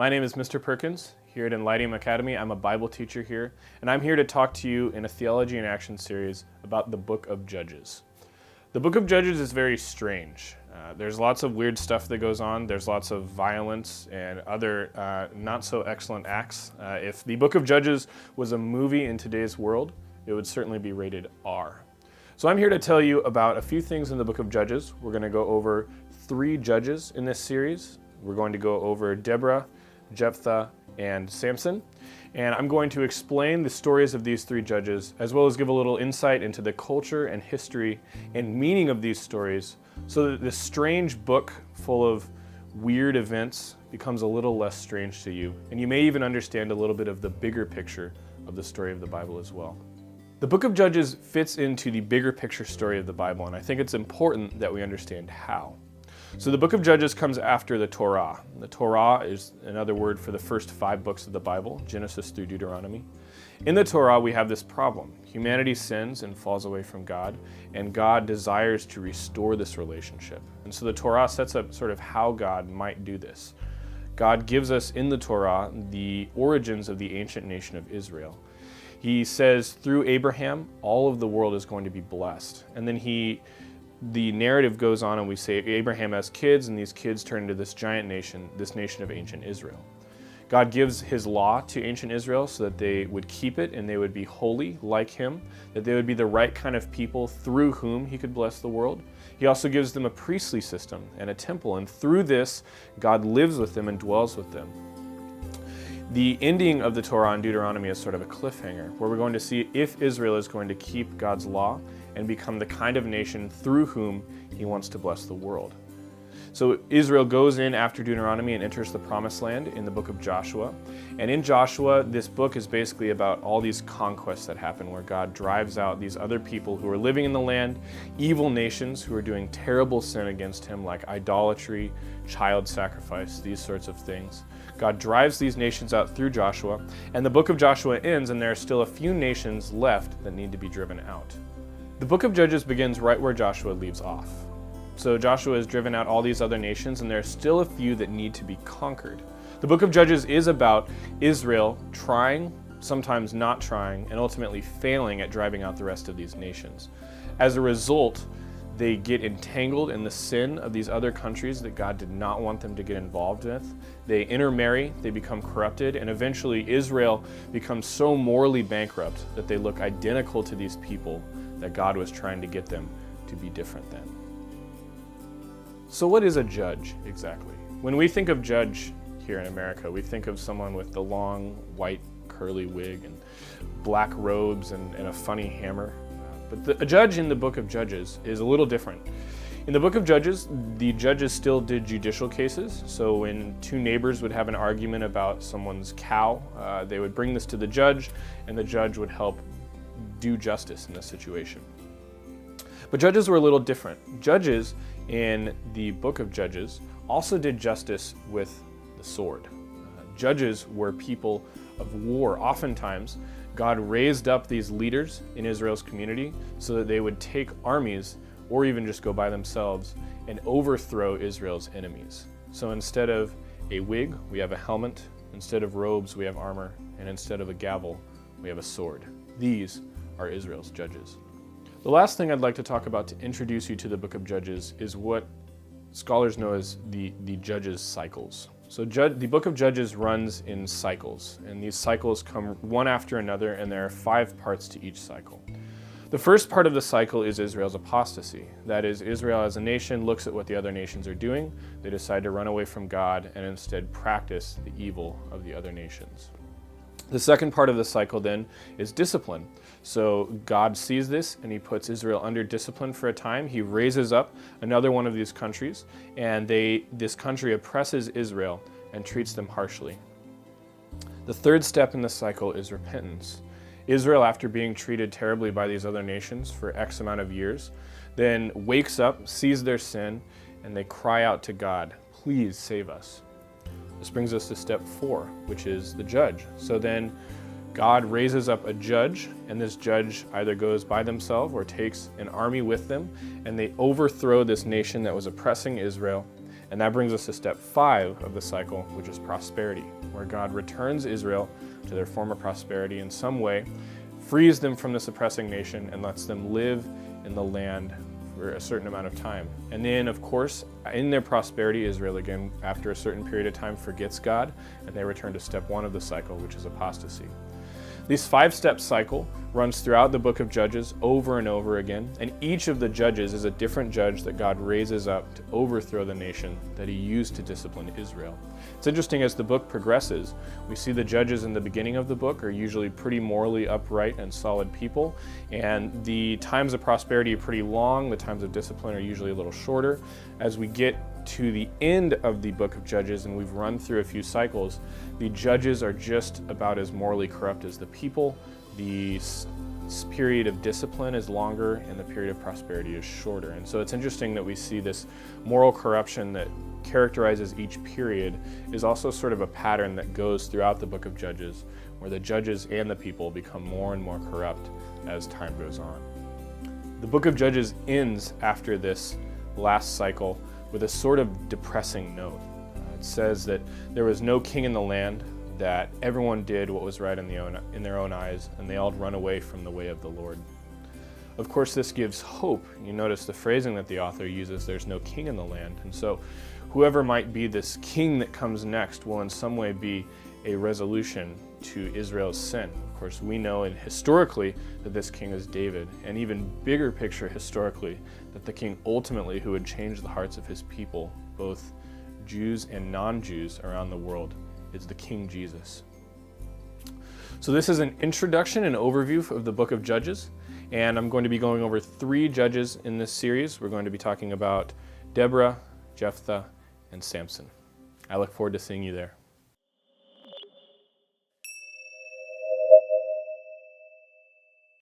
My name is Mr. Perkins here at Enlightening Academy. I'm a Bible teacher here, and I'm here to talk to you in a Theology in Action series about the book of Judges. The book of Judges is very strange. There's lots of weird stuff that goes on. There's lots of violence and other not so excellent acts. If the book of Judges was a movie in today's world, it would certainly be rated R. So I'm here to tell you about a few things in the book of Judges. We're going to go over 3 judges in this series. We're going to go over Deborah, Jephthah, and Samson. And I'm going to explain the stories of these 3 judges, as well as give a little insight into the culture and history and meaning of these stories, so that this strange book full of weird events becomes a little less strange to you, and you may even understand a little bit of the bigger picture of the story of the Bible as well. The book of Judges fits into the bigger picture story of the Bible, and I think it's important that we understand how. So the book of Judges comes after the Torah. The Torah is another word for the first 5 books of the Bible, Genesis through Deuteronomy. In the Torah, we have this problem. Humanity sins and falls away from God, and God desires to restore this relationship. And so the Torah sets up sort of how God might do this. God gives us in the Torah the origins of the ancient nation of Israel. He says through Abraham, all of the world is going to be blessed. And then the narrative goes on and we say Abraham has kids, and these kids turn into this giant nation, this nation of ancient Israel. God gives his law to ancient Israel so that they would keep it and they would be holy like him, that they would be the right kind of people through whom he could bless the world. He also gives them a priestly system and a temple, and through this, God lives with them and dwells with them. The ending of the Torah in Deuteronomy is sort of a cliffhanger, where we're going to see if Israel is going to keep God's law and become the kind of nation through whom he wants to bless the world. So Israel goes in after Deuteronomy and enters the promised land in the book of Joshua. And in Joshua, this book is basically about all these conquests that happen where God drives out these other people who are living in the land, evil nations who are doing terrible sin against him, like idolatry, child sacrifice, these sorts of things. God drives these nations out through Joshua, and the book of Joshua ends, and there are still a few nations left that need to be driven out. The book of Judges begins right where Joshua leaves off. So Joshua has driven out all these other nations, and there are still a few that need to be conquered. The book of Judges is about Israel trying, sometimes not trying, and ultimately failing at driving out the rest of these nations. As a result, they get entangled in the sin of these other countries that God did not want them to get involved with. They intermarry, they become corrupted, and eventually Israel becomes so morally bankrupt that they look identical to these people that God was trying to get them to be different than. So what is a judge exactly? When we think of judge here in America, we think of someone with the long, white, curly wig and black robes and a funny hammer. But a judge in the book of Judges is a little different. In the book of Judges, the judges still did judicial cases. So when 2 neighbors would have an argument about someone's cow, they would bring this to the judge, and the judge would help do justice in this situation. But judges were a little different. Judges in the book of Judges also did justice with the sword. Judges were people of war. Oftentimes, God raised up these leaders in Israel's community so that they would take armies, or even just go by themselves, and overthrow Israel's enemies. So instead of a wig, we have a helmet. Instead of robes, we have armor. And instead of a gavel, we have a sword. These are Israel's judges. The last thing I'd like to talk about to introduce you to the book of Judges is what scholars know as the judges' cycles. So the book of Judges runs in cycles, and these cycles come one after another, and there are 5 parts to each cycle. The first part of the cycle is Israel's apostasy. That is, Israel as a nation looks at what the other nations are doing, they decide to run away from God and instead practice the evil of the other nations. The second part of the cycle then is discipline. So God sees this and he puts Israel under discipline for a time. He raises up another one of these countries, and this country oppresses Israel and treats them harshly. The third step in the cycle is repentance. Israel, after being treated terribly by these other nations for X amount of years, then wakes up, sees their sin, and they cry out to God, "Please save us." This brings us to step 4, which is the judge. So then God raises up a judge, and this judge either goes by themselves or takes an army with them, and they overthrow this nation that was oppressing Israel, And that brings us to step 5 of the cycle, which is prosperity, where God returns Israel to their former prosperity in some way, frees them from this oppressing nation, and lets them live in the land for a certain amount of time. And then, of course, in their prosperity, Israel, again, after a certain period of time, forgets God, and they return to step 1 of the cycle, which is apostasy. This 5-step cycle runs throughout the book of Judges over and over again, and each of the judges is a different judge that God raises up to overthrow the nation that he used to discipline Israel. It's interesting, as the book progresses, we see the judges in the beginning of the book are usually pretty morally upright and solid people, and the times of prosperity are pretty long, the times of discipline are usually a little shorter. As we get to the end of the book of Judges, and we've run through a few cycles, the judges are just about as morally corrupt as the people. The period of discipline is longer, and the period of prosperity is shorter. And so it's interesting that we see this moral corruption that characterizes each period is also sort of a pattern that goes throughout the book of Judges, where the judges and the people become more and more corrupt as time goes on. The book of Judges ends after this last cycle with a sort of depressing note. It says that there was no king in the land, that everyone did what was right in their own eyes, and they all run away from the way of the Lord. Of course, this gives hope. You notice the phrasing that the author uses, there's no king in the land. And so whoever might be this king that comes next will in some way be a resolution to Israel's sin. Of course, we know historically that this king is David, and even bigger picture historically, that the king ultimately who would change the hearts of his people, both Jews and non-Jews around the world, is the King Jesus. So this is an introduction and overview of the book of Judges, and I'm going to be going over 3 judges in this series. We're going to be talking about Deborah, Jephthah, and Samson. I look forward to seeing you there.